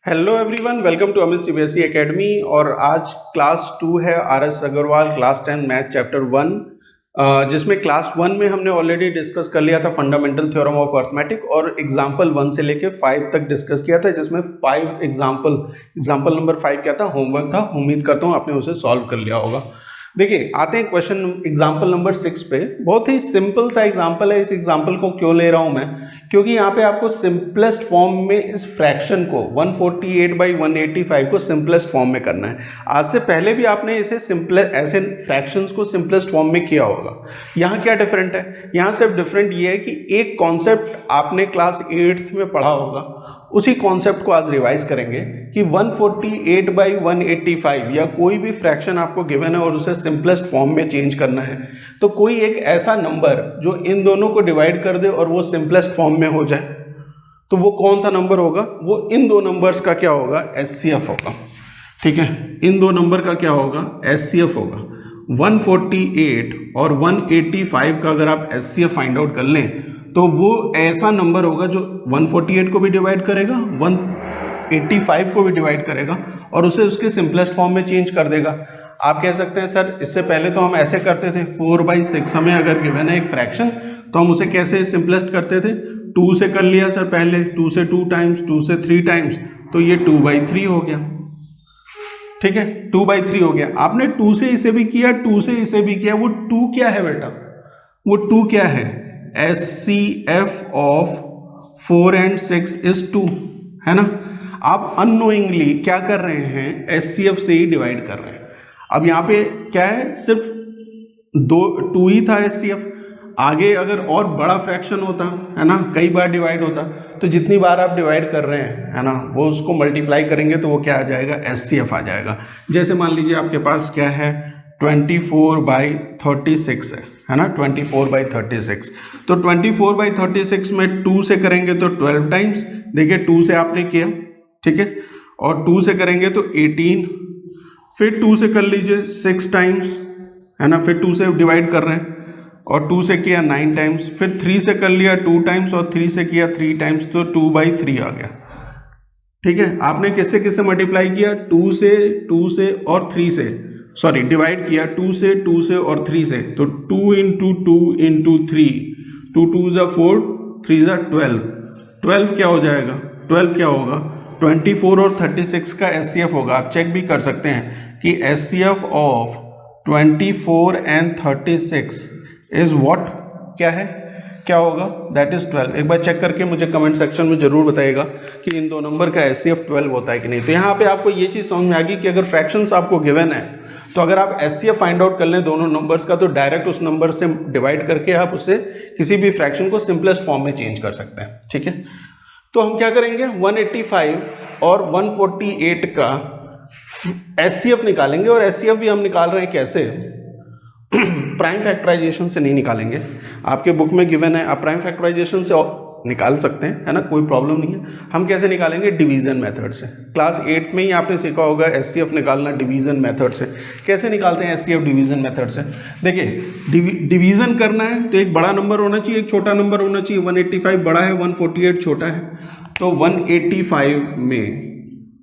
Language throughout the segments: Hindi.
Hello everyone, welcome to Amit CBSE academy. और आज क्लास 2 है R S. Agarwal class 10 math chapter 1, जिसमें क्लास 1 में हमने ऑलरेडी डिस्कस कर लिया था फंडामेंटल थ्योरम ऑफ अर्थमेटिक और एग्जाम्पल 1 से लेके 5 तक डिस्कस किया था, जिसमें 5 एग्जाम्पल नंबर 5 क्या था, होमवर्क था। उम्मीद करता हूँ आपने उसे सॉल्व कर लिया होगा। देखिए, आते हैं क्वेश्चन एग्जाम्पल नंबर 6 पे। बहुत ही सिंपल सा एग्जाम्पल है। इस एग्जाम्पल को क्यों ले रहा हूं मैं, क्योंकि यहाँ पे आपको सिंपलेस्ट फॉर्म में इस फ्रैक्शन को 148/185 को सिंपलेस्ट फॉर्म में करना है। आज से पहले भी आपने इसे ऐसे फ्रैक्शंस को सिंपलेस्ट फॉर्म में किया होगा। यहाँ क्या डिफरेंट है, यहाँ सिर्फ डिफरेंट ये है कि एक कॉन्सेप्ट आपने क्लास 8th में पढ़ा होगा, उसी कॉन्सेप्ट को आज रिवाइज करेंगे कि 148/185 या कोई भी फ्रैक्शन आपको गिवन है और उसे सिंपलेस्ट फॉर्म में चेंज करना है, तो कोई एक ऐसा नंबर जो इन दोनों को डिवाइड कर दे और वो सिंपलेस्ट फॉर्म में हो जाए, तो वो कौन सा नंबर होगा? वो इन दो नंबर्स का क्या होगा? एचसीएफ होगा। ठीक है, इन दो नंबर का क्या होगा? एचसीएफ होगा। 148 और 185 का अगर आप एचसीएफ फाइंड आउट कर लें तो वो ऐसा नंबर होगा जो 148 को भी डिवाइड करेगा, 185 को भी डिवाइड करेगा और उसे उसके सिंपलेस्ट फॉर्म में चेंज कर देगा। आप कह सकते हैं सर, इससे पहले तो हम ऐसे करते थे, 4/6 हमें अगर गिवन है एक फ्रैक्शन तो हम उसे कैसे सिंपलेस्ट करते थे? 2 से कर लिया सर पहले, 2 से 2 टाइम्स, 2 से 3 टाइम्स, तो ये 2/3 हो गया। ठीक है, 2/3 हो गया। आपने 2 से इसे भी किया, 2 से इसे भी किया। वो 2 क्या है बेटा? वो 2 क्या है? एचसीएफ ऑफ 4 and 6 is 2, है ना। आप अननोइंगली क्या कर रहे हैं? एचसीएफ से ही डिवाइड कर रहे हैं। अब यहाँ पे क्या है, सिर्फ 2 ही था एचसीएफ। आगे अगर और बड़ा फ्रैक्शन होता है ना, कई बार डिवाइड होता, तो जितनी बार आप डिवाइड कर रहे हैं, है ना, वो उसको मल्टीप्लाई करेंगे तो वो क्या आ जाएगा? एचसीएफ आ जाएगा। जैसे मान लीजिए आपके पास क्या है, 24/36 है ना, 24/36। तो 24/36 में 2 से करेंगे तो 12 टाइम्स। देखिए, 2 से आपने किया, ठीक है, और 2 से करेंगे तो 18, फिर 2 से कर लीजिए 6 टाइम्स, है ना, फिर 2 से डिवाइड कर रहे हैं और 2 से किया 9 टाइम्स, फिर 3 से कर लिया 2 टाइम्स और 3 से किया 3 टाइम्स, तो 2/3 आ गया। ठीक है, आपने किससे किससे मल्टीप्लाई किया? 2 से और 3 से, सॉरी डिवाइड किया 2 से और 3 से, तो 2 × 2 × 3, 2 2 = 4, 3 = 12। 12 क्या हो जाएगा? 12 क्या होगा? 24 और 36 का एचसीएफ होगा। आप चेक भी कर सकते हैं कि HCF of 24 and 36 is what? क्या है, क्या होगा? That is 12। एक बार चेक करके मुझे कमेंट सेक्शन में जरूर बताइएगा कि इन दो नंबर का एचसीएफ 12 होता है कि नहीं। तो यहाँ पे आपको ये चीज़ समझ में आ गई कि अगर फ्रैक्शंस आपको गिवन है तो अगर आप एचसीएफ फाइंड आउट कर लें दोनों नंबर्स का, तो डायरेक्ट उस नंबर से डिवाइड करके आप उसे किसी भी फ्रैक्शन को सिंपलेस्ट फॉर्म में चेंज कर सकते हैं। ठीक है, तो हम क्या करेंगे? 185 और 148 का एचसीएफ निकालेंगे। और एचसीएफ भी हम निकाल रहे हैं कैसे? प्राइम फैक्टराइजेशन से नहीं निकालेंगे। आपके बुक में गिवन है, आप प्राइम फैक्टराइजेशन से निकाल सकते हैं, है ना, कोई प्रॉब्लम नहीं है। हम कैसे निकालेंगे? डिवीजन मेथड से। क्लास 8 में ही आपने सीखा होगा एचसीएफ निकालना डिवीजन मेथड से। कैसे निकालते हैं एचसीएफ डिवीजन मेथड से? देखिए, डिवीजन करना है तो एक बड़ा नंबर होना चाहिए, एक छोटा नंबर होना चाहिए। 185 बड़ा है, 148 छोटा है, तो 185 में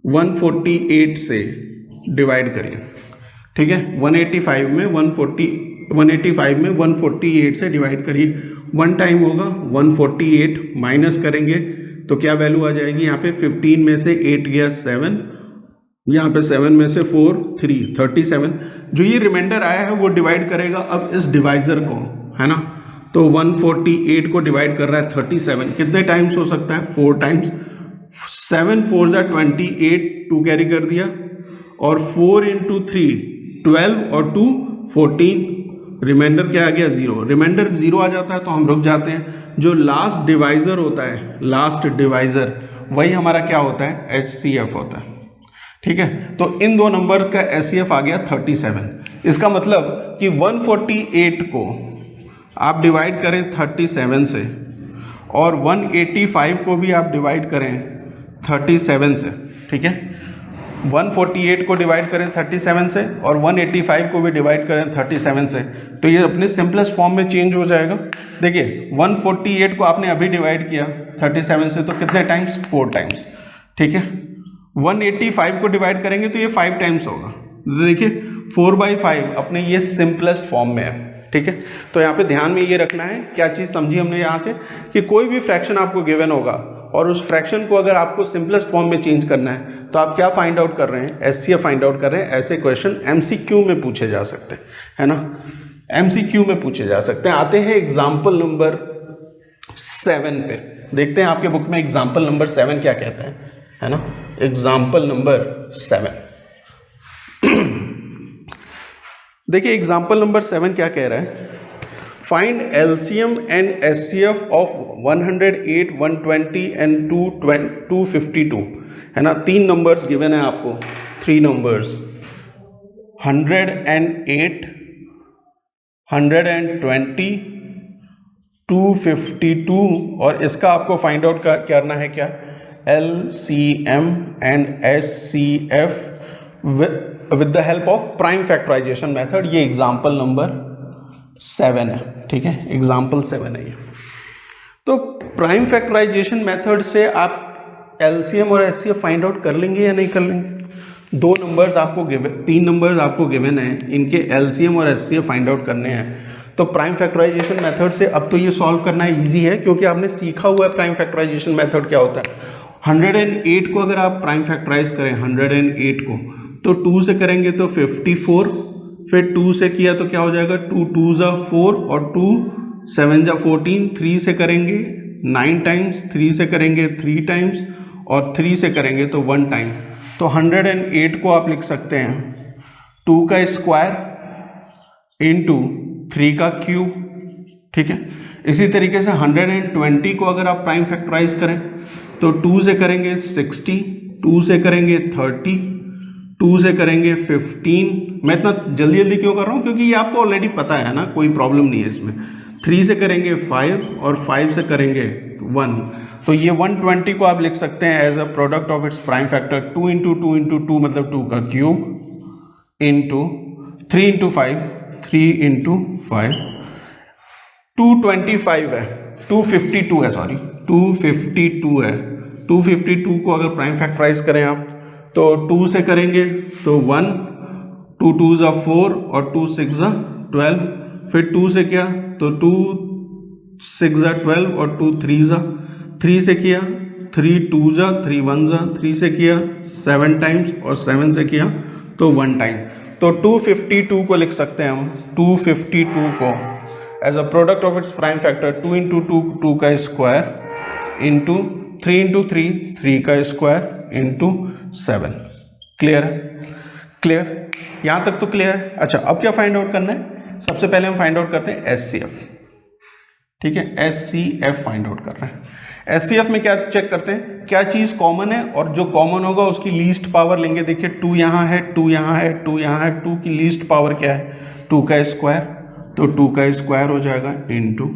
148 से डिवाइड करिए। ठीक है, 185 में 148 से डिवाइड करिए। 1 टाइम होगा 148, माइनस करेंगे तो क्या वैल्यू आ जाएगी? यहाँ पे 15 में से 8 गया 7, यहाँ पे 7 में से 4 3, 37। जो ये रिमाइंडर आया है वो डिवाइड करेगा अब इस डिवाइजर को, है ना। तो 148 को डिवाइड कर रहा है 37। कितने टाइम्स हो सकता है? 4 टाइम्स। 7 4 = 28, 2 कैरी कर दिया, और 4 × 3 12 और 2 14। रिमाइंडर क्या आ गया? 0। रिमाइंडर 0 आ जाता है तो हम रुक जाते हैं। जो लास्ट डिवाइजर होता है, लास्ट डिवाइजर, वही हमारा क्या होता है? एचसीएफ होता है। ठीक है, तो इन दो नंबर का एचसीएफ आ गया 37। इसका मतलब कि 148 को आप डिवाइड करें 37 से और 185 को भी आप डिवाइड करें 37 से। ठीक है, 148 को डिवाइड करें 37 से और 185 को भी डिवाइड करें 37 से, तो ये अपने सिंपलेस्ट फॉर्म में चेंज हो जाएगा। देखिए, 148 को आपने अभी डिवाइड किया 37 से, तो कितने टाइम्स? 4 टाइम्स। ठीक है, 185 को डिवाइड करेंगे तो ये 5 टाइम्स होगा। देखिए 4/5 अपने ये सिंपलेस्ट फॉर्म में है, ठीक है। तो यहाँ पे ध्यान में ये रखना है, क्या चीज़ समझी हमने यहाँ से, कि कोई भी फ्रैक्शन आपको गिवन होगा और उस फ्रैक्शन को अगर आपको सिंपलेस्ट फॉर्म में चेंज करना है तो आप क्या फाइंड आउट कर रहे हैं, एचसीएफ फाइंड आउट कर रहे हैं। ऐसे क्वेश्चन एमसीक्यू में पूछे जा सकते हैं, है ना, एमसीक्यू में पूछे जा सकते हैं। आते हैं एग्जाम्पल नंबर 7 पे, देखते हैं आपके बुक में एग्जाम्पल नंबर 7 क्या कहता है ना। एग्जाम्पल नंबर 7 देखिए एग्जाम्पल नंबर 7 क्या कह रहा है, find LCM and HCF of 108, 120 and 252, है ना। 3 नंबर्स गिवन है आपको, 3 नंबर्स 108, 120, 252 और इसका आपको फाइंड आउट करना है क्या, LCM and HCF with the help of prime factorization method. ये एग्जाम्पल नंबर 7 है, ठीक है, एग्जाम्पल 7 है ये। तो प्राइम फैक्टराइजेशन मेथड से आप एलसीएम और एचसीएफ फाइंड आउट कर लेंगे या नहीं कर लेंगे। 2 नंबर्स आपको गिवन, 3 नंबर्स आपको गिवन है, इनके एलसीएम और एचसीएफ फाइंड आउट करने हैं। तो प्राइम फैक्टराइजेशन मेथड से अब तो ये सॉल्व करना इजी है, क्योंकि आपने सीखा हुआ है प्राइम फैक्टराइजेशन मेथड क्या होता है। 108 को अगर आप प्राइम फैक्टराइज करें, 108 को, तो 2 से करेंगे तो 54, फिर 2 से किया तो क्या हो जाएगा, 2 2 जा 4 और 2 7 जा 14, 3 से करेंगे 9 टाइम्स, 3 से करेंगे 3 टाइम्स और 3 से करेंगे तो 1 टाइम। तो 108 को आप लिख सकते हैं 2 का स्क्वायर इंटू 3 का क्यूब, ठीक है। इसी तरीके से 120 को अगर आप प्राइम फैक्टराइज करें तो 2 से करेंगे 60, 2 से करेंगे 30, 2 से करेंगे 15। मैं इतना जल्दी जल्दी क्यों कर रहा हूँ, क्योंकि ये आपको ऑलरेडी पता है ना, कोई प्रॉब्लम नहीं है इसमें। 3 से करेंगे 5 और 5 से करेंगे 1। तो ये 120 को आप लिख सकते हैं as a product of its prime factor 2 into 2 into 2 मतलब 2 का क्यूब इंटू 3 इंटू 5, 3 इंटू 5, 225 है, 252 है, सॉरी 252 है। 252 को अगर प्राइम फैक्टराइज करें आप तो 2 से करेंगे तो 1, 2 2 जा 4 और 2 6 जा 12, फिर 2 से किया तो 2 6 जा 12 और 2 3 जा, 3 से किया 3 2 जा 3 1 जा, 3 से किया 7 टाइम्स और 7 से किया तो 1 टाइम। तो 252 को लिख सकते हैं हम, 252 को as a product of its prime factor 2 into 2 2 का स्क्वायर इंटू 3 इंटू 3 3 का स्क्वायर इंटू 7। क्लियर है, क्लियर, यहाँ तक तो क्लियर है। अच्छा अब क्या फाइंड आउट करना है, सबसे पहले हम फाइंड आउट करते हैं एचसीएफ, ठीक है, एचसीएफ फाइंड आउट कर रहे हैं। एचसीएफ में क्या चेक करते हैं, क्या चीज़ कॉमन है और जो कॉमन होगा उसकी लीस्ट पावर लेंगे। देखिए 2 यहाँ है, 2 यहाँ है, 2 यहाँ है, 2 की लीस्ट पावर क्या है, 2 का स्क्वायर, तो 2 का स्क्वायर हो जाएगा इंटू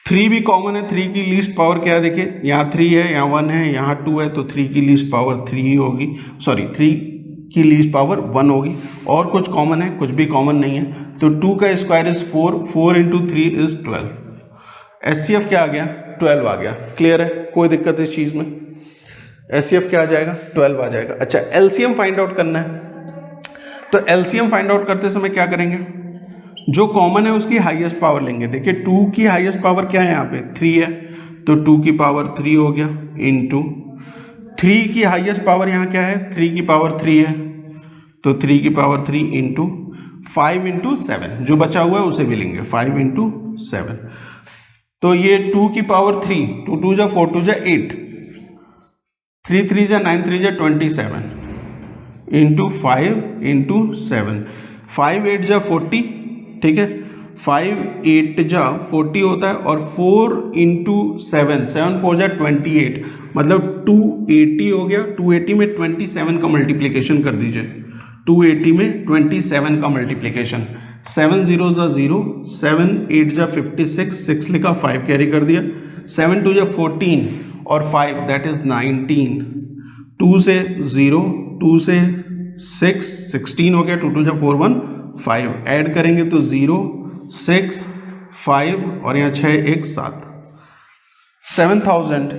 3 भी कॉमन है, 3 की लीस्ट पावर क्या है, देखिए यहाँ 3 है, यहाँ 1 है, यहाँ 2 है, तो 3 की लीस्ट पावर 3 ही होगी, सॉरी 3 की लीस्ट पावर 1 होगी। और कुछ कॉमन है, कुछ भी कॉमन नहीं है, तो 2 का square is 4, 4 into 3 is 12। HCF क्या आ गया, 12 आ गया। क्लियर है, कोई दिक्कत इस चीज़ में, एचसीएफ क्या आ जाएगा, 12 आ जाएगा। अच्छा एलसीएम फाइंड आउट करना है, तो एलसीएम फाइंड आउट करते समय क्या करेंगे, जो कॉमन है उसकी हाईएस्ट पावर लेंगे। देखिए 2 की हाईएस्ट पावर क्या है, यहाँ पे 3 है, तो 2 की पावर 3 हो गया इंटू 3 की हाईएस्ट पावर यहाँ क्या है, 3 की पावर 3 है, तो 3 की पावर 3 इंटू 5 इंटू 7, जो बचा हुआ है उसे भी लेंगे 5 इंटू 7। तो ये 2 की पावर 3, 2 2 जा 4 2 जा 8, 3 3 जा 9 3 जा 27 इंटू 5 इंटू 7, 5 8 जा 40, ठीक है, 5 8 जा 40 होता है और 4 इंटू 7, 7 4 जा 28, मतलब 280 हो गया। 280 में 27 का मल्टीप्लिकेशन कर दीजिए, 280 में 27 का मल्टीप्लिकेशन, 7 0 जा 0, 7 8 जा 56, 6 लिखा, 5 कैरी कर दिया, 7 2 जा 14 और 5 दैट इज 19, 2 से 0, 2 से 6 16 हो गया, 2 2 जा 4 1 5, ऐड करेंगे तो 0 6 5 और यहाँ 6 1 7, 7000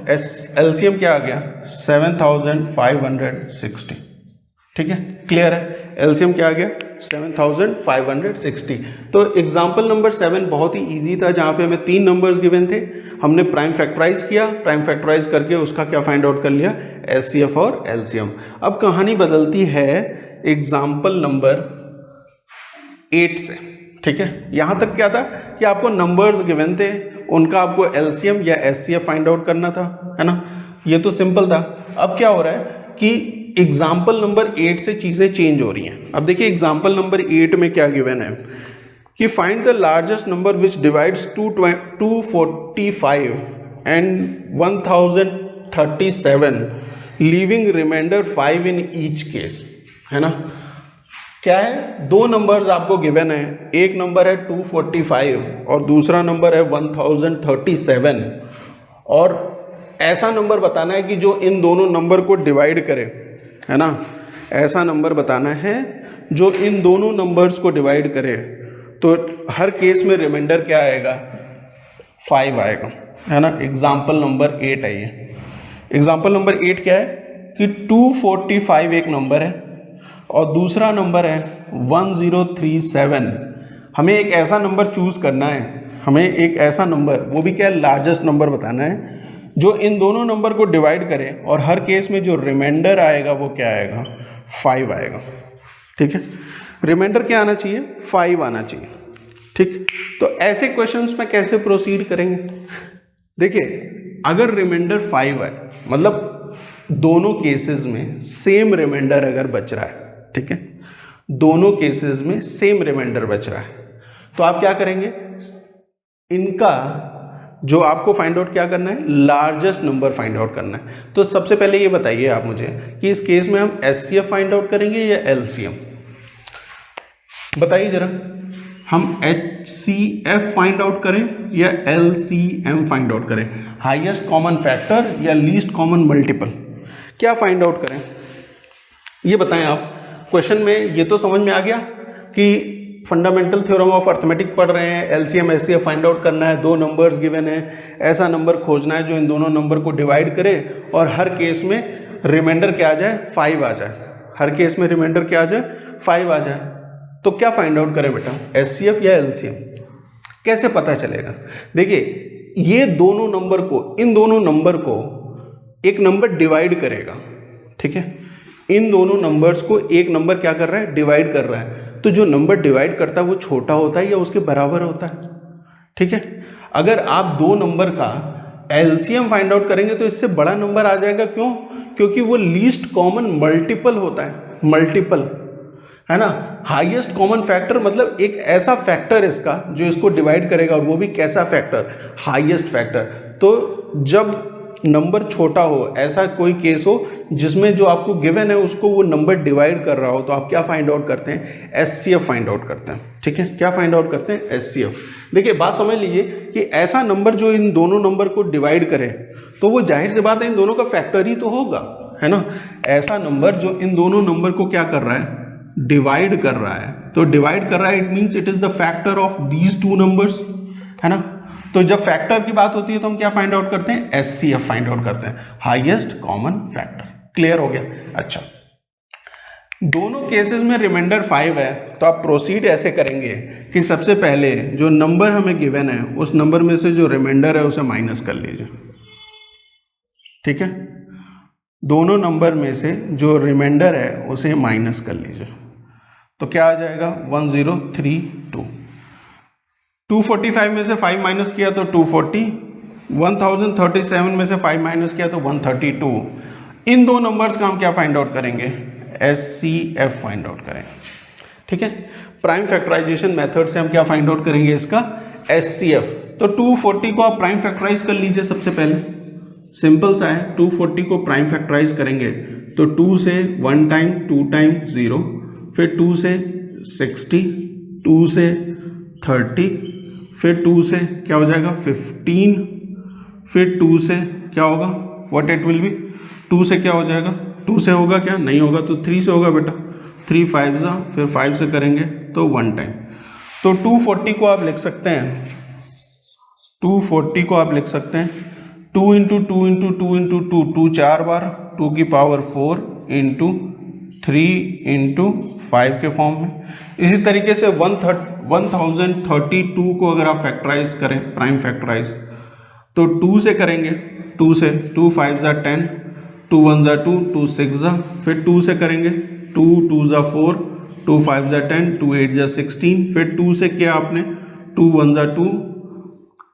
एलसीएम क्या आ गया 7560, ठीक है, क्लियर है। एलसीएम क्या आ गया 7560। तो एग्जाम्पल नंबर 7 बहुत ही इजी था, जहाँ पे हमें 3 नंबर्स गिवन थे, हमने प्राइम फैक्टराइज किया, प्राइम फैक्टराइज करके उसका क्या फाइंड आउट कर लिया, एचसीएफ और एलसीएम। अब कहानी बदलती है एग्जाम्पल नंबर 8 से, ठीक है। यहाँ तक क्या था कि आपको नंबर्स गिवन थे, उनका आपको एलसीएम या एचसीएफ फाइंड आउट करना था, है ना, ये तो सिंपल था। अब क्या हो रहा है कि एग्जाम्पल नंबर 8 से चीज़ें चेंज हो रही हैं। अब देखिए एग्जाम्पल नंबर 8 में क्या गिवन है कि find the largest number which divides 245 and 1037 leaving remainder 5 in each case, है ना। क्या है, दो नंबर्स आपको गिवन है, एक नंबर है 245 और दूसरा नंबर है 1037, और ऐसा नंबर बताना है कि जो इन दोनों नंबर को डिवाइड करे, है ना, ऐसा नंबर बताना है जो इन दोनों नंबर्स को डिवाइड करे। तो हर केस में रिमाइंडर क्या आएगा, 5 आएगा, है ना। एग्जाम्पल नंबर 8 है ये। एग्जाम्पल नंबर 8 क्या है कि 245 एक नंबर है और दूसरा नंबर है 1037। हमें एक ऐसा नंबर चूज़ करना है, हमें एक ऐसा नंबर, वो भी क्या है, लार्जेस्ट नंबर बताना है जो इन दोनों नंबर को डिवाइड करे, और हर केस में जो रिमाइंडर आएगा वो क्या आएगा, 5 आएगा, ठीक है। रिमाइंडर क्या आना चाहिए, 5 आना चाहिए, ठीक। तो ऐसे क्वेश्चंस में कैसे प्रोसीड करेंगे, देखिए अगर रिमाइंडर 5 है, मतलब दोनों केसेस में सेम रिमाइंडर अगर बच रहा है, ठीक है, दोनों केसेस में सेम रिमाइंडर बच रहा है, तो आप क्या करेंगे, इनका जो आपको फाइंड आउट क्या करना है, लार्जेस्ट नंबर फाइंड आउट करना है। तो सबसे पहले ये बताइए आप मुझे कि इस केस में हम एचसीएफ फाइंड आउट करेंगे या एलसीएम, बताइए जरा। हम एचसीएफ फाइंड आउट करें या एलसीएम फाइंड आउट करें, हाईएस्ट कॉमन फैक्टर या लीस्ट कॉमन मल्टीपल, क्या फाइंड आउट करें, ये बताएं आप। क्वेश्चन में ये तो समझ में आ गया कि फंडामेंटल थ्योरम ऑफ अर्थमेटिक पढ़ रहे हैं, एलसीएम एचसीएफ फाइंड आउट करना है, दो नंबर्स गिवन है, ऐसा नंबर खोजना है जो इन दोनों नंबर को डिवाइड करे और हर केस में रिमाइंडर क्या आ जाए, 5 आ जाए, हर केस में रिमाइंडर क्या आ जाए, 5 आ जाए। तो क्या फाइंड आउट करें बेटा, एचसीएफ या एलसीएम, कैसे पता चलेगा। देखिए ये दोनों नंबर को, इन दोनों नंबर को एक नंबर डिवाइड करेगा, ठीक है, इन दोनों नंबर्स को एक नंबर क्या कर रहा है, डिवाइड कर रहा है। तो जो नंबर डिवाइड करता है वो छोटा होता है या उसके बराबर होता है, ठीक है। अगर आप दो नंबर का एलसीएम फाइंड आउट करेंगे तो इससे बड़ा नंबर आ जाएगा, क्यों, क्योंकि वो लीस्ट कॉमन मल्टीपल होता है, मल्टीपल, है ना। हाईएस्ट कॉमन फैक्टर मतलब एक ऐसा फैक्टर इसका जो इसको डिवाइड करेगा, और वो भी कैसा फैक्टर, हाईएस्ट फैक्टर। तो जब नंबर छोटा हो, ऐसा कोई केस हो जिसमें जो आपको गिवन है उसको वो नंबर डिवाइड कर रहा हो, तो आप क्या फाइंड आउट करते हैं, एचसीएफ फाइंड आउट करते हैं, ठीक है। क्या फाइंड आउट करते हैं, एचसीएफ। देखिए बात समझ लीजिए कि ऐसा नंबर जो इन दोनों नंबर को डिवाइड करे, तो वो जाहिर सी बात है इन दोनों का फैक्टर ही तो होगा, है ना। ऐसा नंबर जो इन दोनों नंबर को क्या कर रहा है, डिवाइड कर रहा है, तो डिवाइड कर रहा है, it means it is the factor of these two numbers, है ना। तो जब फैक्टर की बात होती है तो हम क्या फाइंड आउट करते हैं, एचसीएफ फाइंड आउट करते हैं, हाईएस्ट कॉमन फैक्टर। क्लियर हो गया। अच्छा, दोनों केसेस में रिमाइंडर 5 है, तो आप प्रोसीड ऐसे करेंगे कि सबसे पहले जो नंबर हमें गिवन है उस नंबर में से जो रिमाइंडर है उसे माइनस कर लीजिए, ठीक है। दोनों नंबर में से जो रिमाइंडर है उसे माइनस कर लीजिए, तो क्या आ जाएगा, 1032। 245 में से 5 माइनस किया तो 240, 1037 में से 5 माइनस किया तो 132। इन दो नंबर्स का हम क्या फाइंड आउट करेंगे, एचसीएफ फाइंड आउट करेंगे, ठीक है। प्राइम फैक्टराइजेशन मेथड से हम क्या फाइंड आउट करेंगे, इसका एचसीएफ। तो 240 को आप प्राइम फैक्टराइज कर लीजिए, सबसे पहले सिंपल सा है, 240 को प्राइम फैक्टराइज करेंगे तो 2 से 1 टाइम, 2 टाइम 0, फिर 2 से 60, 2 से 30, फिर 2 से क्या हो जाएगा 15, फिर 2 से क्या होगा, व्हाट इट विल बी, 2 से क्या हो जाएगा, 2 से होगा क्या, नहीं होगा तो 3 से होगा बेटा, 3 5 जा, फिर 5 से करेंगे तो 1 टाइम। तो 240 को आप लिख सकते हैं, 240 को आप लिख सकते हैं 2 into two into two into two, 2 4 बार, 2 की पावर 4 इंटू 3 इंटू 5 के फॉर्म में। इसी तरीके से 1032 को अगर आप फैक्टराइज करें, प्राइम फैक्टराइज, तो 2 से करेंगे, 2 से 2 5 ज़ा 10, 2 1 ज़ा 2, 2 6 ज़ा, फिर 2 से करेंगे, 2 2 ज़ा 4, 2 5 ज़ा 10, 2 8 ज़ा 16, फिर 2 से किया आपने, 2 1 ज़ा 2,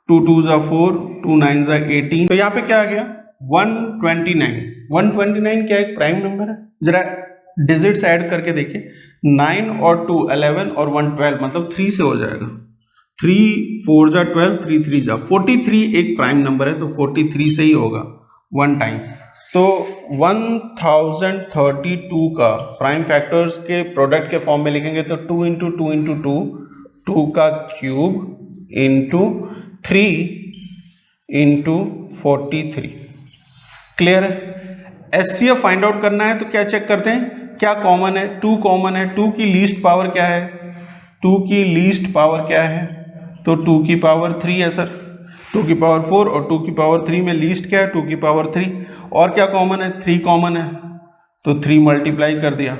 2 2 ज़ा 4, 2 9 ज़ा 18, तो यहाँ पे क्या आ गया 129। 129 क्या एक प्राइम नंबर है? जरा डिजिट्स ऐड करके देखिए, 9 और 2 11 और 1 12, मतलब 3 से हो जाएगा, 3 4 ज़ा 12, 3 3 ज़ा 43 एक प्राइम नंबर है, तो 43 से ही होगा 1 टाइम। तो 1032 का प्राइम फैक्टर्स के प्रोडक्ट के फॉर्म में लिखेंगे तो 2 इंटू टू इंटू टू, 2 का क्यूब इंटू 3 इंटू 43। क्लियर है? एचसीएफ फाइंड आउट करना है तो क्या चेक करते हैं, क्या कॉमन है? 2 कॉमन है। 2 की लीस्ट पावर क्या है? 2 की लीस्ट पावर क्या है? तो 2 की पावर 3 है सर। 2 की पावर 4 और 2 की पावर 3 में लीस्ट क्या है? 2 की पावर 3। और क्या कॉमन है? 3 कॉमन है, तो 3 मल्टीप्लाई कर दिया,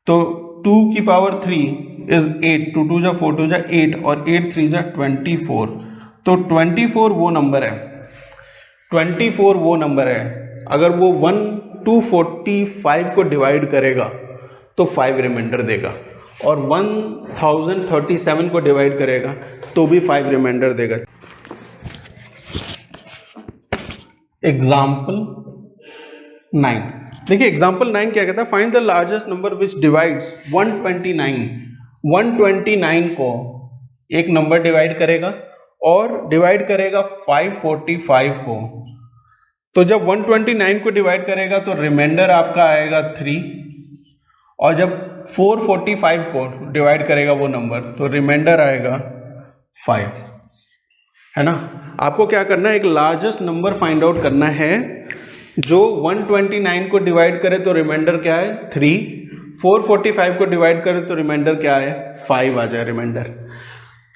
तो 2 की पावर 3 इज 8, 2 2 जा 4 2 जा 8 और 8 3 जा 24। तो 24 वो नंबर है, 24 वो नंबर है। अगर वो 1245 को डिवाइड करेगा तो 5 रिमाइंडर देगा, और 1037 को डिवाइड करेगा तो भी 5 रिमाइंडर देगा। एग्जाम्पल 9 देखिए, एग्जाम्पल 9 क्या कहता है, find the largest number which divides 129। 129 को एक नंबर डिवाइड करेगा और डिवाइड करेगा 545 को। तो जब 129 को डिवाइड करेगा तो रिमाइंडर आपका आएगा 3, और जब 445 को डिवाइड करेगा वो नंबर तो रिमाइंडर आएगा 5, है ना। आपको क्या करना है, एक लार्जेस्ट नंबर फाइंड आउट करना है जो 129 को डिवाइड करे तो रिमाइंडर क्या है 3, 445 को डिवाइड करे तो रिमाइंडर क्या है 5 आ जाए रिमाइंडर।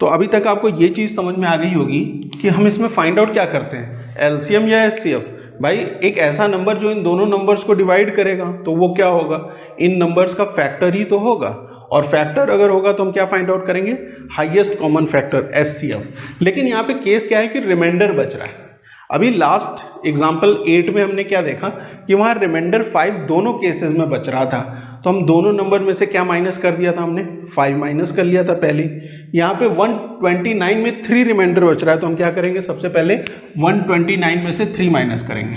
तो अभी तक आपको ये चीज़ समझ में आ गई होगी कि हम इसमें फाइंड आउट क्या करते हैं, एलसीएम या एचसीएफ। भाई एक ऐसा नंबर जो इन दोनों नंबर्स को डिवाइड करेगा तो वो क्या होगा, इन नंबर्स का फैक्टर ही तो होगा, और फैक्टर अगर होगा तो हम क्या फाइंड आउट करेंगे, हाईएस्ट कॉमन फैक्टर एचसीएफ। लेकिन यहाँ पे केस क्या है कि रिमाइंडर बच रहा है। अभी लास्ट एग्जाम्पल 8 में हमने क्या देखा कि वहाँ रिमाइंडर 5 दोनों केसेस में बच रहा था, तो हम दोनों नंबर में से क्या माइनस कर दिया था, हमने 5 माइनस कर लिया था पहले। यहाँ पे 129 में 3 रिमाइंडर बच रहा है, तो हम क्या करेंगे, सबसे पहले 129 में से 3 माइनस करेंगे।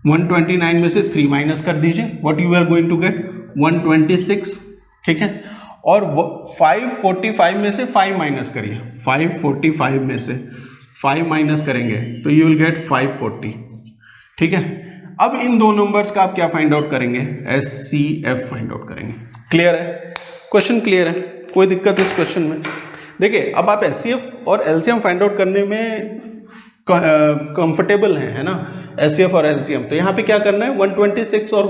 129 में से 3 माइनस कर दीजिए, what you are going to get 126, ठीक है। और 545 में से 5 माइनस करिए, 545 में से 5 माइनस करेंगे तो यू विल गेट 540, ठीक है। अब इन दो नंबर्स का आप क्या फाइंड आउट करेंगे, एचसीएफ फाइंड आउट करेंगे। क्लियर है? क्वेश्चन क्लियर है? कोई दिक्कत इस क्वेश्चन में? देखिए, अब आप एचसीएफ और एलसीएम फाइंड आउट करने में कंफर्टेबल हैं, है ना, एचसीएफ और एलसीएम। तो यहाँ पे क्या करना है, 126 और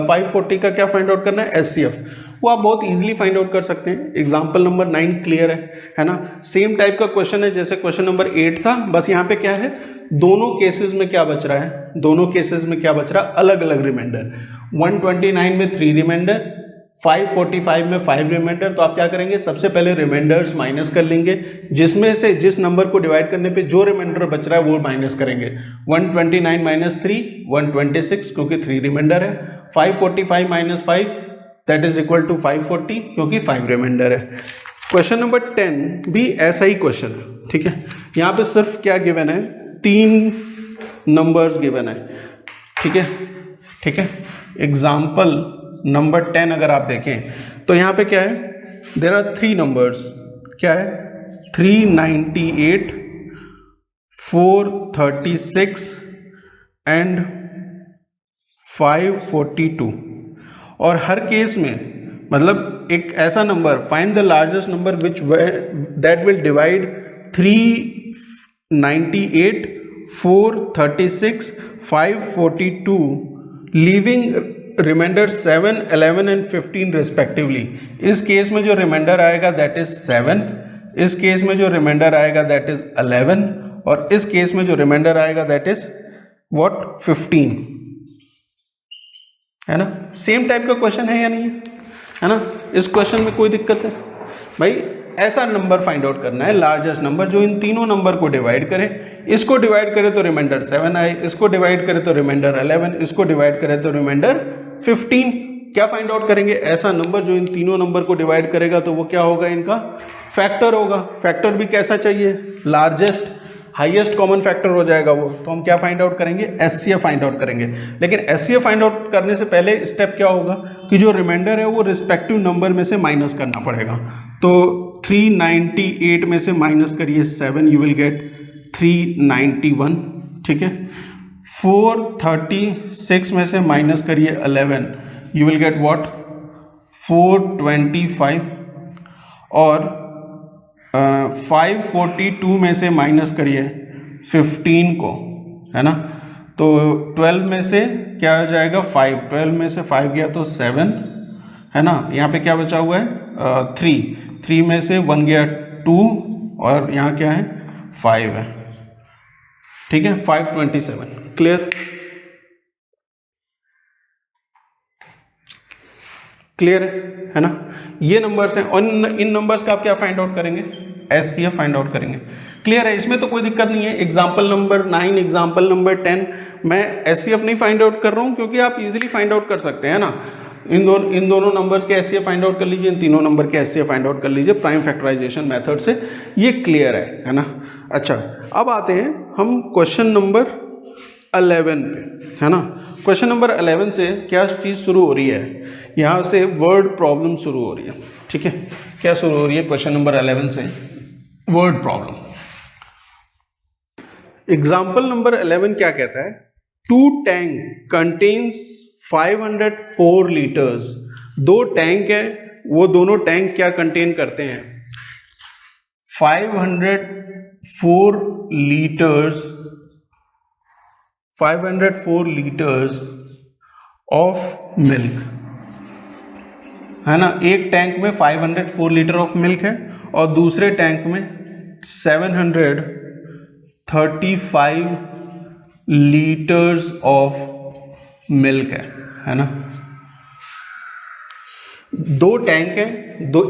540 का क्या फाइंड आउट करना है, एचसीएफ। वो आप बहुत इजीली फाइंड आउट कर सकते हैं। एग्जाम्पल नंबर 9 क्लियर है ना। सेम टाइप का क्वेश्चन है जैसे क्वेश्चन नंबर 8 था, बस यहाँ पे क्या है, दोनों केसेस में क्या बच रहा है, दोनों केसेस में क्या बच रहा है, अलग अलग रिमाइंडर। 129 में 3 रिमाइंडर, 545 में 5 रिमाइंडर। तो आप क्या करेंगे, सबसे पहले रिमाइंडर्स माइनस कर लेंगे, जिसमें से जिस नंबर को डिवाइड करने पे जो रिमाइंडर बच रहा है वो माइनस करेंगे। 129 माइनस 3 126 क्योंकि 3 रिमाइंडर है, 545 minus 5 that is equal to 540 क्योंकि 5 रिमाइंडर है। क्वेश्चन नंबर 10 भी ऐसा ही क्वेश्चन है, ठीक है। यहाँ पे सिर्फ क्या गिवन है, 3 नंबर्स गिवन है, ठीक है, ठीक है। एग्जाम्पल नंबर 10 अगर आप देखें तो यहाँ पे क्या है, देयर आर 3 नंबर्स, क्या है, 398, 436 एंड 542। और हर केस में मतलब एक ऐसा नंबर, find the largest number which that will divide 398, 436, 542 leaving remainder 7, 11 and 15 respectively. इस केस में जो रिमाइंडर आएगा दैट इज 7, इस केस में जो रिमाइंडर आएगा दैट इज 11, और इस केस में जो रिमाइंडर आएगा दैट इज व्हाट 15, है ना। सेम टाइप का क्वेश्चन है या नहीं है ना। इस क्वेश्चन में कोई दिक्कत है भाई, ऐसा नंबर फाइंड आउट करना है, लार्जेस्ट नंबर जो इन तीनों नंबर को डिवाइड करे, इसको डिवाइड करे तो रिमाइंडर 7 आए, इसको डिवाइड करे तो रिमाइंडर 11, इसको डिवाइड करे तो रिमाइंडर 15। क्या फाइंड आउट करेंगे, ऐसा नंबर जो इन तीनों नंबर को डिवाइड करेगा तो वो क्या होगा, इनका फैक्टर होगा। फैक्टर भी कैसा चाहिए, लार्जेस्ट हाईएस्ट कॉमन फैक्टर हो जाएगा वो। तो हम क्या फाइंड आउट करेंगे, एचसीएफ फाइंड आउट करेंगे। लेकिन एचसीएफ फाइंड आउट करने से पहले स्टेप क्या होगा कि जो रिमाइंडर है वो रिस्पेक्टिव नंबर में से माइनस करना पड़ेगा। तो 398 में से माइनस करिए 7, यू विल गेट 391, ठीक है। 436 में से माइनस करिए 11, यू विल गेट व्हाट 425, और 542 में से माइनस करिए 15 को, है ना। तो 12 में से क्या हो जाएगा 5, 12 में से 5 गया तो 7, है ना। यहाँ पे क्या बचा हुआ है 3 में से 1 गया 2, और यहाँ क्या है 5 है, ठीक है। 527, क्लियर क्लियर है ना। ये नंबर्स हैं और इन नंबर्स का आप क्या फाइंड आउट करेंगे, एचसीएफ फाइंड आउट करेंगे। क्लियर है, इसमें तो कोई दिक्कत नहीं है। एग्जाम्पल नंबर 9, एग्जाम्पल नंबर 10 मैं एचसीएफ नहीं फाइंड आउट कर रहा हूँ क्योंकि आप इजीली फाइंड आउट कर सकते हैं ना। इन दोनों नंबर्स के एचसीएफ फाइंड आउट कर लीजिए, इन तीनों नंबर के एचसीएफ फाइंड आउट कर लीजिए प्राइम फैक्टराइजेशन मेथड से, ये क्लियर है ना। अच्छा, अब आते हैं हम क्वेश्चन नंबर 11 पे, है ना। क्वेश्चन नंबर 11 से क्या चीज़ शुरू हो रही है, यहाँ से वर्ड प्रॉब्लम शुरू हो रही है, ठीक है। क्या शुरू हो रही है क्वेश्चन नंबर 11 से, वर्ड प्रॉब्लम। एग्जाम्पल नंबर 11 क्या कहता है, 2 टैंक कंटेन्स 504 लीटर्स। 2 टैंक है, वो दोनों टैंक क्या कंटेन करते हैं, 504 लीटर्स ऑफ मिल्क, है ना। एक टैंक में 504 लीटर ऑफ मिल्क है और दूसरे टैंक में 735 लीटर्स ऑफ मिल्क है ना। 2 टैंक है,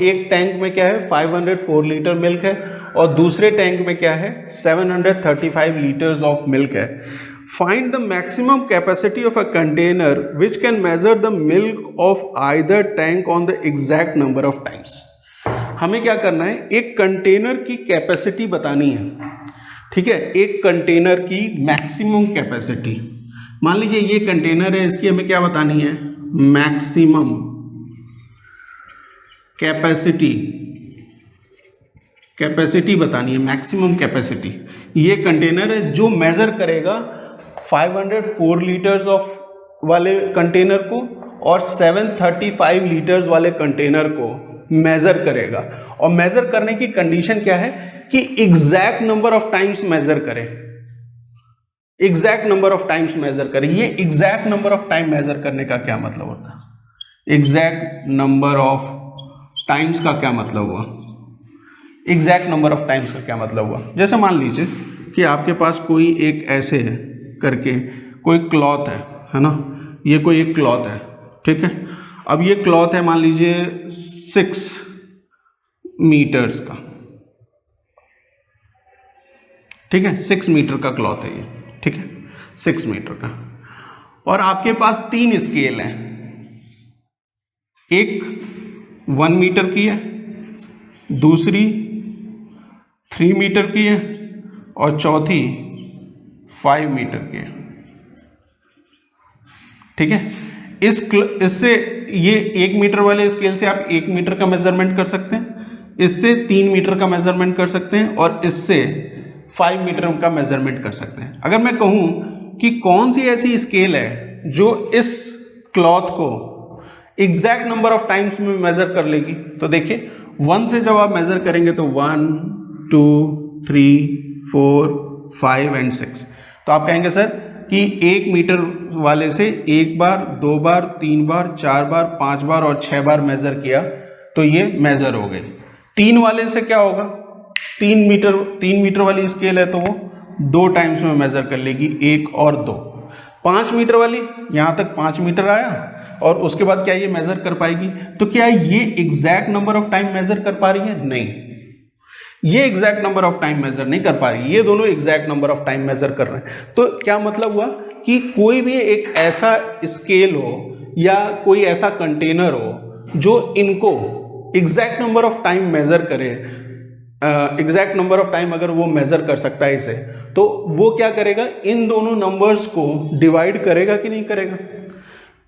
एक टैंक में क्या है 504 लीटर मिल्क है और दूसरे टैंक में क्या है 735 लीटर्स ऑफ मिल्क है। Find the maximum capacity of a container which can measure the milk of either tank on the exact number of times। हमें क्या करना है, एक कंटेनर की कैपेसिटी बतानी है, ठीक है। एक कंटेनर की मैक्सिमम कैपेसिटी, मान लीजिए ये कंटेनर है, इसकी हमें क्या बतानी है, मैक्सिमम कैपेसिटी बतानी है, मैक्सिमम कैपेसिटी। ये कंटेनर है जो मेजर करेगा 504 लीटर्स ऑफ वाले कंटेनर को और 735 लीटर्स वाले कंटेनर को मेजर करेगा। और मेजर करने की कंडीशन क्या है कि exact number of times measure करे, exact number of times measure करे। ये exact number of time measure करने का क्या मतलब होता है, एग्जैक्ट नंबर ऑफ टाइम्स का क्या मतलब हुआ, एग्जैक्ट नंबर ऑफ टाइम्स का क्या मतलब हुआ। जैसे मान लीजिए कि आपके पास कोई एक ऐसे करके कोई क्लॉथ है ना, ये कोई एक क्लॉथ है, ठीक है। अब ये क्लॉथ है मान लीजिए 6 मीटर्स का, ठीक है, 6 मीटर का क्लॉथ है ये, ठीक है, 6 मीटर का। और आपके पास 3 स्केल हैं, एक 1 मीटर की है, दूसरी 3 मीटर की है और चौथी 5 मीटर की है, ठीक है। इससे ये 1 मीटर वाले स्केल से आप 1 मीटर का मेजरमेंट कर सकते हैं, इससे 3 मीटर का मेजरमेंट कर सकते हैं और इससे 5 मीटर का मेजरमेंट कर सकते हैं। अगर मैं कहूं कि कौन सी ऐसी स्केल है जो इस क्लॉथ को एग्जैक्ट नंबर ऑफ टाइम्स में मेजर कर लेगी, तो देखिए 1 से जब आप मेजर करेंगे तो 1 2 3 4 5 एंड 6, तो आप कहेंगे सर कि 1 मीटर वाले से 1 बार 2 बार 3 बार 4 बार 5 बार और 6 बार मेजर किया तो ये मेजर हो गई। 3 वाले से क्या होगा, 3 मीटर वाली स्केल है तो वो 2 टाइम्स में मेज़र कर लेगी, 1 और 2। 5 मीटर वाली यहाँ तक 5 मीटर आया और उसके बाद क्या ये मेज़र कर पाएगी? तो क्या ये exact number of time measure कर पा रही है? नहीं, ये exact number of time measure नहीं कर पा रही, ये दोनों exact number of time measure कर रहे हैं। तो क्या मतलब हुआ कि कोई भी एक ऐसा स्केल हो या कोई ऐसा कंटेनर हो जो इनको exact number of time measure करे, एग्जैक्ट नंबर ऑफ टाइम अगर वो मेजर कर सकता है इसे, तो वो क्या करेगा? इन दोनों नंबर्स को डिवाइड करेगा कि नहीं करेगा?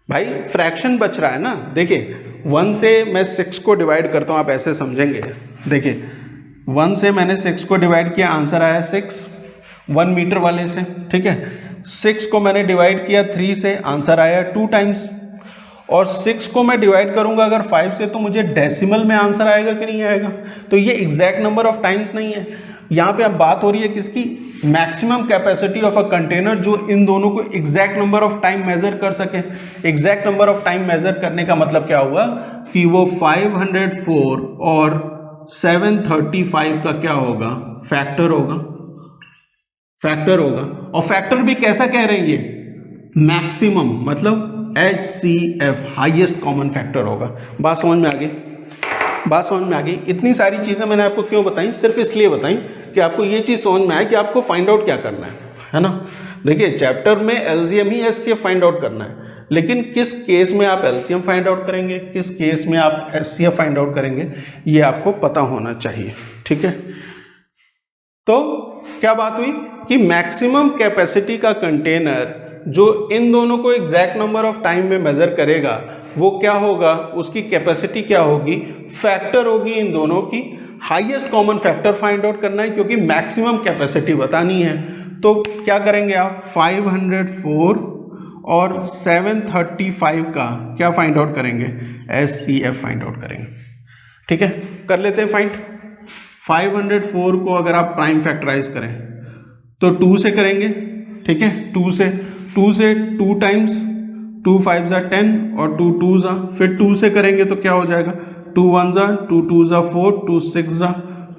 भाई फ्रैक्शन बच रहा है ना। देखिए 1 से मैं 6 को डिवाइड करता हूँ, आप ऐसे समझेंगे। देखिए 1 से मैंने 6 को डिवाइड किया, आंसर आया 6, 1 मीटर वाले से, ठीक है। 6 को मैंने डिवाइड किया 3 से, आंसर आया 2 टाइम्स। और 6 को मैं डिवाइड करूंगा अगर 5 से, तो मुझे डेसिमल में आंसर आएगा कि नहीं आएगा? तो ये एग्जैक्ट नंबर ऑफ टाइम्स नहीं है। यहाँ पे अब बात हो रही है किसकी? Maximum capacity of a container, जो इन दोनों को exact number of time measure कर सके। Exact number of time measure करने का मतलब क्या हुआ कि वो 504 और 735 का क्या होगा? फैक्टर होगा, फैक्टर होगा। और फैक्टर भी कैसा कह रहे हैं? ये मैक्सिमम, मतलब HCF, हाईएस्ट कॉमन फैक्टर होगा। बात समझ में आ गई? बात समझ में आ गई? इतनी सारी चीजें मैंने आपको क्यों बताई? सिर्फ इसलिए बताई कि आपको ये चीज समझ में आए कि आपको फाइंड आउट क्या करना है ना। देखिए चैप्टर में LCM ही HCF फाइंड आउट करना है, लेकिन किस केस में आप LCM फाइंड आउट करेंगे, किस केस में आप HCF फाइंड आउट करेंगे, ये आपको पता होना चाहिए, ठीक है। तो क्या बात हुई कि मैक्सिमम कैपेसिटी का कंटेनर जो इन दोनों को एग्जैक्ट नंबर ऑफ टाइम में मेजर करेगा, वो क्या होगा? उसकी कैपेसिटी क्या होगी? फैक्टर होगी इन दोनों की। Highest common factor find out करना है क्योंकि मैक्सिमम कैपेसिटी बतानी है। तो क्या करेंगे आप? 504 और 735 का क्या फाइंड आउट करेंगे? HCF फाइंड आउट करेंगे, ठीक है। कर लेते हैं फाइंड। 504 को अगर आप प्राइम फैक्टराइज करें तो 2 से करेंगे, ठीक है। 2 से 2 टाइम्स, 2 5 जा 10 और 2 2 जा, फिर 2 से करेंगे तो क्या हो जाएगा? 2 1 जा, 2 2 जा 4, 2 6 जा,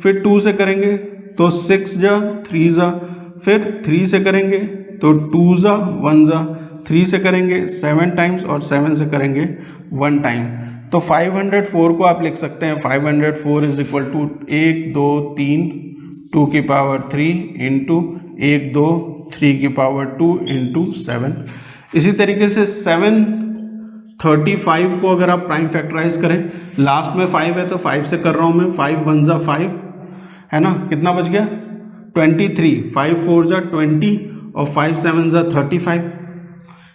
फिर 2 से करेंगे तो 6 जा 3 जा, फिर 3 से करेंगे तो 2 जा 1 जा, 3 से करेंगे 7 टाइम्स और 7 से करेंगे 1 टाइम। तो 504 को आप लिख सकते हैं 504 इज इक्वल टू 1 2 3 2 की पावर 3 इंटू 1 2 3 की पावर 2 इंटू 7। इसी तरीके से 735 को अगर आप प्राइम फैक्टराइज करें, लास्ट में 5 है तो 5 से कर रहा हूँ मैं, 5 1 जा 5 है ना, कितना बच गया? 23, 5 4 जा 20 और 5 7 जा 35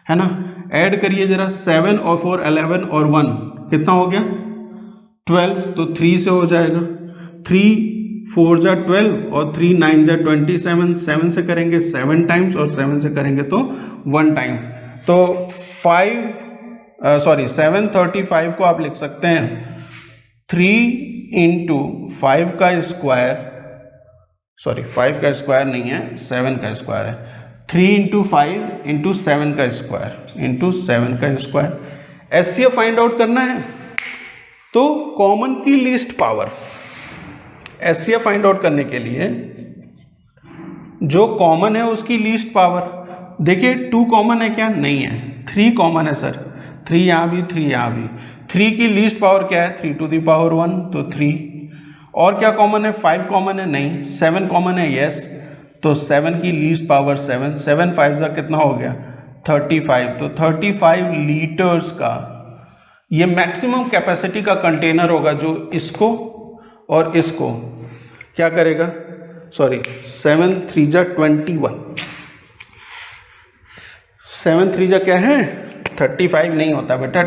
है ना। ऐड करिए जरा, 7 और 4 11 और 1 कितना हो गया? 12, तो 3 से हो जाएगा। 3 4 जा 12 और 3 9 जा 27, 7 से करेंगे 7 टाइम्स और 7 से करेंगे तो 1 टाइम। तो 735 को आप लिख सकते हैं 3 इंटू 5 का स्क्वायर, 5 का स्क्वायर नहीं है, 7 का स्क्वायर है। 3 इंटू 5 इंटू 7 का स्क्वायर इंटू 7 का स्क्वायर। HCF फाइंड आउट करना है तो कॉमन की least power. HCF find out करने के लिए जो कॉमन है उसकी लीस्ट पावर। देखिए 2 कॉमन है क्या? नहीं है। 3 कॉमन है सर, 3 यहाँ भी 3 यहाँ भी। 3 की लीस्ट पावर क्या है? 3 टू द पावर 1, तो 3। और क्या कॉमन है? 5 कॉमन है? नहीं। 7 कॉमन है? यस। तो 7 की लीस्ट पावर 7, 7 5 का कितना हो गया? 35। तो 35 लीटर्स का ये मैक्सिमम कैपेसिटी का कंटेनर होगा जो इसको और इसको क्या करेगा? 7 3 जा 21, 7 3 जा क्या है? 35 नहीं होता बेटा,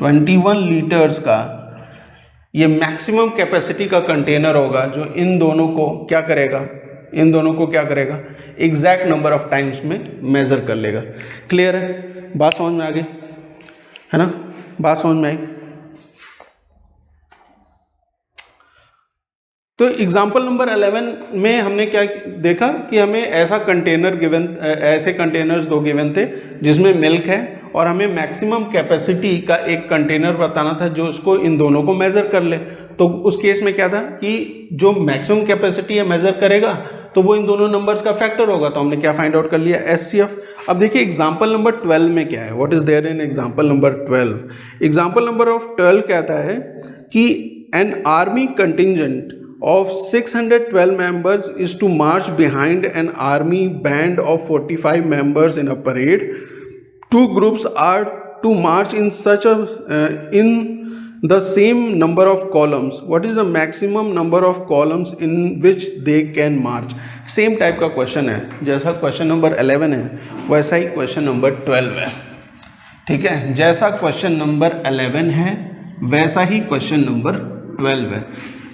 21 लीटर्स का ये मैक्सिमम कैपेसिटी का कंटेनर होगा जो इन दोनों को क्या करेगा? एग्जैक्ट नंबर ऑफ टाइम्स में मेजर कर लेगा। क्लियर है? बात समझ में आ गई है ना? बात समझ में आई? तो एग्जाम्पल नंबर 11 में हमने क्या देखा कि हमें ऐसा कंटेनर गिवन, ऐसे कंटेनर्स 2 गिवन थे जिसमें मिल्क है और हमें मैक्सिमम कैपेसिटी का एक कंटेनर बताना था जो उसको इन दोनों को मेजर कर ले। तो उस केस में क्या था कि जो मैक्सिमम कैपेसिटी है मेजर करेगा तो वो इन दोनों नंबर्स का फैक्टर होगा, तो हमने क्या फाइंड आउट कर लिया, एचसीएफ। अब देखिए एग्जाम्पल नंबर 12 में क्या है, what is there in example number 12। Example number of 12 कहता है कि an army contingent of 612 members is to march behind an army band of 45 members in a parade. Two groups are to march in such a in the same number of columns. What is the maximum number of columns in which they can march? Same type का क्वेश्चन है, जैसा क्वेश्चन नंबर 11 है वैसा ही क्वेश्चन नंबर 12 है, ठीक है। जैसा क्वेश्चन नंबर 11 है वैसा ही क्वेश्चन नंबर 12 है।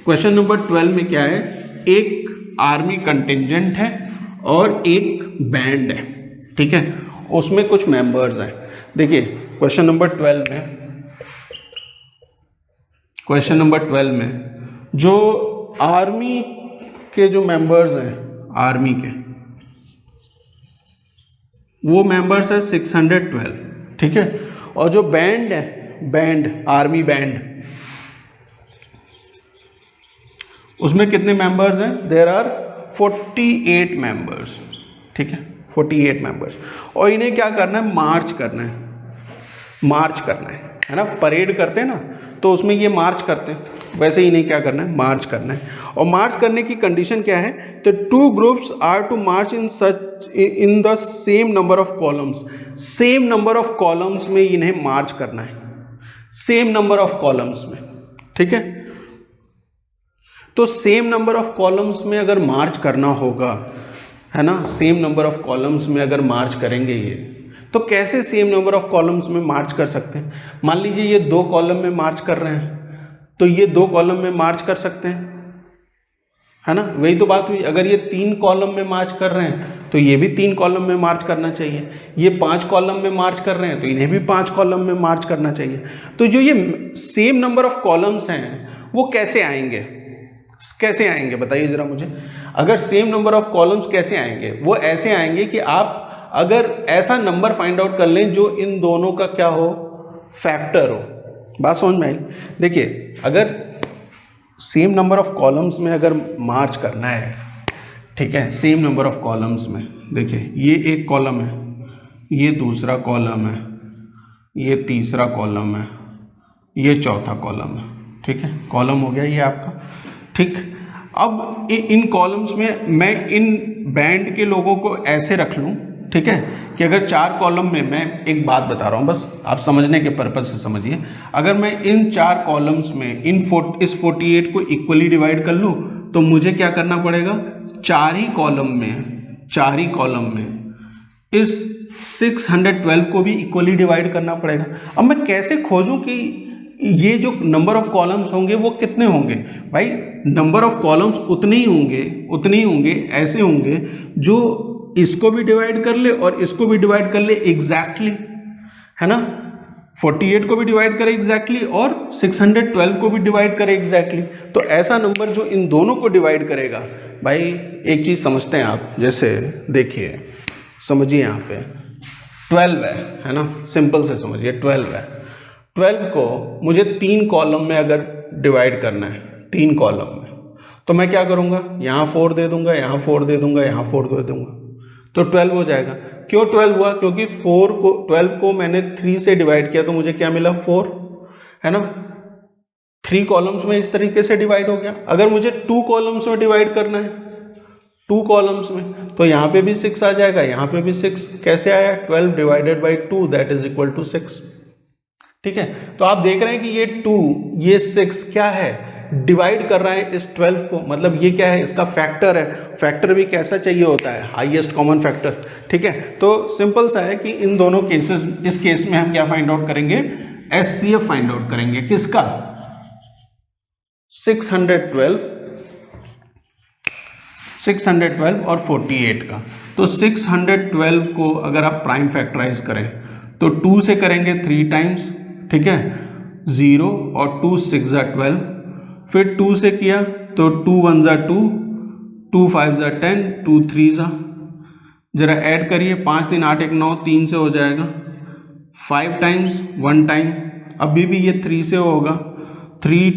क्वेश्चन नंबर 12 में क्या है, एक आर्मी कंटिजेंट है और एक बैंड है, ठीक है, उसमें कुछ मेंबर्स हैं। देखिए क्वेश्चन नंबर 12 में जो आर्मी के जो मेंबर्स हैं, आर्मी के वो मेंबर्स है 612, ठीक है। और जो बैंड है, बैंड आर्मी बैंड, उसमें कितने मेंबर्स हैं, देयर आर 48 मेंबर्स, ठीक है, 48 मेंबर्स। और इन्हें क्या करना है, मार्च करना है ना, परेड करते हैं ना, तो उसमें ये मार्च करते हैं, वैसे ही इन्हें क्या करना है, मार्च करना है। और मार्च करने की कंडीशन क्या है, तो 2 groups are to march in the same number of columns. Same number of columns में इन्हें मार्च करना है, सेम नंबर ऑफ कॉलम्स में, ठीक है। तो सेम नंबर ऑफ कॉलम्स में अगर मार्च करना होगा, है ना, सेम नंबर ऑफ कॉलम्स में अगर मार्च करेंगे ये, तो कैसे सेम नंबर ऑफ कॉलम्स में मार्च कर सकते हैं। मान लीजिए ये 2 कॉलम में मार्च कर रहे हैं, तो ये 2 कॉलम में मार्च कर सकते हैं, है ना, वही तो बात हुई। अगर ये 3 कॉलम में मार्च कर रहे हैं तो ये भी 3 कॉलम में मार्च करना चाहिए। ये 5 कॉलम में मार्च कर रहे हैं तो इन्हें भी 5 कॉलम में मार्च करना चाहिए। तो जो ये सेम नंबर ऑफ कॉलम्स हैं वो कैसे आएंगे, बताइए जरा मुझे। अगर सेम नंबर ऑफ कॉलम्स कैसे आएंगे, वो ऐसे आएंगे कि आप अगर ऐसा नंबर फाइंड आउट कर लें जो इन दोनों का क्या हो, फैक्टर हो। बात समझ में आई। देखिए अगर सेम नंबर ऑफ कॉलम्स में अगर मार्च करना है, ठीक है, सेम नंबर ऑफ कॉलम्स में, देखिए ये एक कॉलम है, ये दूसरा कॉलम है, ये तीसरा कॉलम है, ये चौथा कॉलम है, ठीक है, कॉलम हो गया ये आपका, ठीक। अब इन कॉलम्स में मैं इन बैंड के लोगों को ऐसे रख लूँ, ठीक है, कि अगर 4 कॉलम में, मैं एक बात बता रहा हूँ बस आप समझने के पर्पज से समझिए, अगर मैं इन 4 कॉलम्स में इस 48 को इक्वली डिवाइड कर लूँ तो मुझे क्या करना पड़ेगा, 4 ही कॉलम में इस 612 को भी इक्वली डिवाइड करना पड़ेगा। अब मैं कैसे खोजूं कि ये जो नंबर ऑफ कॉलम्स होंगे वो कितने होंगे। भाई नंबर ऑफ कॉलम्स उतने ही होंगे, ऐसे होंगे जो इसको भी डिवाइड कर ले और इसको भी डिवाइड कर ले एग्जैक्टली, है ना, 48 को भी डिवाइड करे एग्जैक्टली और 612 को भी डिवाइड करे एग्जैक्टली। तो ऐसा नंबर जो इन दोनों को डिवाइड करेगा। भाई एक चीज़ समझते हैं आप, जैसे देखिए समझिए यहाँ पे 12 है ना, सिंपल से समझिए 12 है। 12 को मुझे 3 कॉलम में अगर डिवाइड करना है, 3 कॉलम में, तो मैं क्या करूँगा, यहाँ 4 दे दूंगा, यहाँ 4 दे दूंगा, यहाँ 4 दे दूंगा, तो 12 हो जाएगा। क्यों 12 हुआ, क्योंकि 12 को मैंने 3 से डिवाइड किया तो मुझे क्या मिला, 4, है ना। 3 कॉलम्स में इस तरीके से डिवाइड हो गया। अगर मुझे 2 कॉलम्स में डिवाइड करना है, 2 कॉलम्स में, तो यहाँ पे भी 6 आ जाएगा, यहाँ पे भी 6। कैसे आया, 12 divided by 2 that is equal to 6, ठीक है। तो आप देख रहे हैं कि ये 2 ये 6 क्या है, डिवाइड कर रहा है इस 12 को, मतलब ये क्या है, इसका फैक्टर है। फैक्टर भी कैसा चाहिए होता है, हाईएस्ट कॉमन फैक्टर, ठीक है। तो सिंपल सा है कि इन दोनों केसेस, इस केस में हम क्या फाइंड आउट करेंगे, एचसीएफ फाइंड आउट करेंगे, किसका, 612 और 48 का। तो 612 को अगर आप प्राइम फैक्टराइज करें तो 2 से करेंगे 3 टाइम्स, ठीक है, 0 और 2 6 ज़ा 12, फिर 2 से किया तो 2 1 ज़ा 2, 2 5 ज़ा 10, 2 3 ज़ा, जरा ऐड करिए, 5 3 8 1 9, 3 से हो जाएगा, 5 टाइम्स 1 टाइम, अभी भी ये 3 से होगा, 3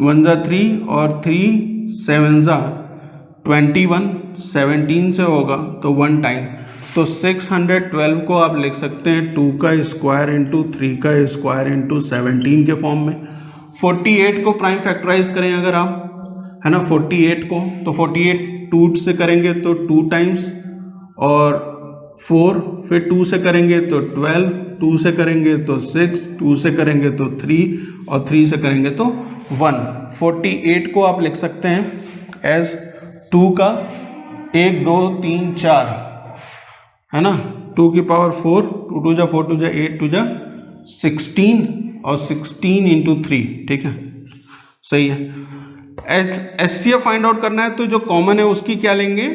1 ज़ा 3 और 3 7 ज़ा 21, 17 से होगा तो 1 टाइम, तो 612 को आप लिख सकते हैं 2 का स्क्वायर इंटू 3 का स्क्वायर इंटू 17 के फॉर्म में। 48 को प्राइम फैक्टराइज करें अगर आप, है ना, 48 को, तो 48 2 से करेंगे तो 2 टाइम्स, और 4 फिर 2 से करेंगे तो 12, 2 से करेंगे तो 6, 2 से करेंगे तो 3, और 3 से करेंगे तो 1। 48 को आप लिख सकते हैं एज 2 का 1 2 3 4, है ना, 2 की पावर 4, 2 2 जा 4 2 जा 8 2 जा 16, और 16 इंटू 3, ठीक है, सही है। HCF फाइंड आउट करना है तो जो कॉमन है उसकी क्या लेंगे,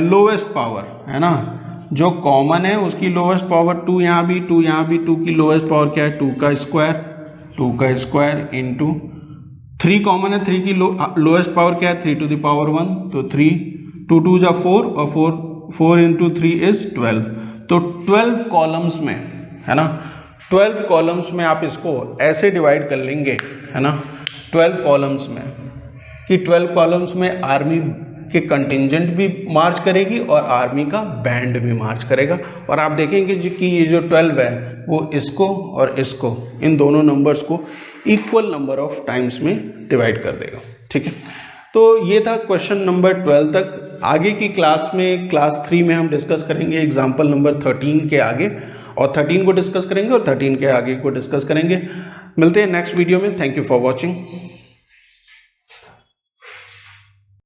लोवेस्ट पावर, है ना, जो कॉमन है उसकी लोवेस्ट पावर, 2 यहाँ भी 2 यहाँ भी, 2 की लोवेस्ट पावर क्या है 2 का स्क्वायर इंटू 3 कॉमन है, 3 की लोएस्ट पावर क्या है 3 टू द पावर 1, तो 3, 2 2 जा 4, और 4 इंटू 3 इज 12। तो 12 कॉलम्स में, है ना, 12 कॉलम्स में आप इसको ऐसे डिवाइड कर लेंगे, है ना, 12 कॉलम्स में, कि 12 कॉलम्स में आर्मी के कंटिंजेंट भी मार्च करेगी और आर्मी का बैंड भी मार्च करेगा, और आप देखेंगे कि ये जो 12 है वो इसको और इसको, इन दोनों नंबर्स को इक्वल नंबर ऑफ टाइम्स में डिवाइड कर देगा, ठीक है। तो ये था क्वेश्चन नंबर 12 तक। आगे की क्लास में, क्लास 3 में हम डिस्कस करेंगे एग्जाम्पल नंबर 13 के आगे, और 13 को डिस्कस करेंगे और 13 के आगे को डिस्कस करेंगे। मिलते हैं नेक्स्ट वीडियो में। Thank you for watching.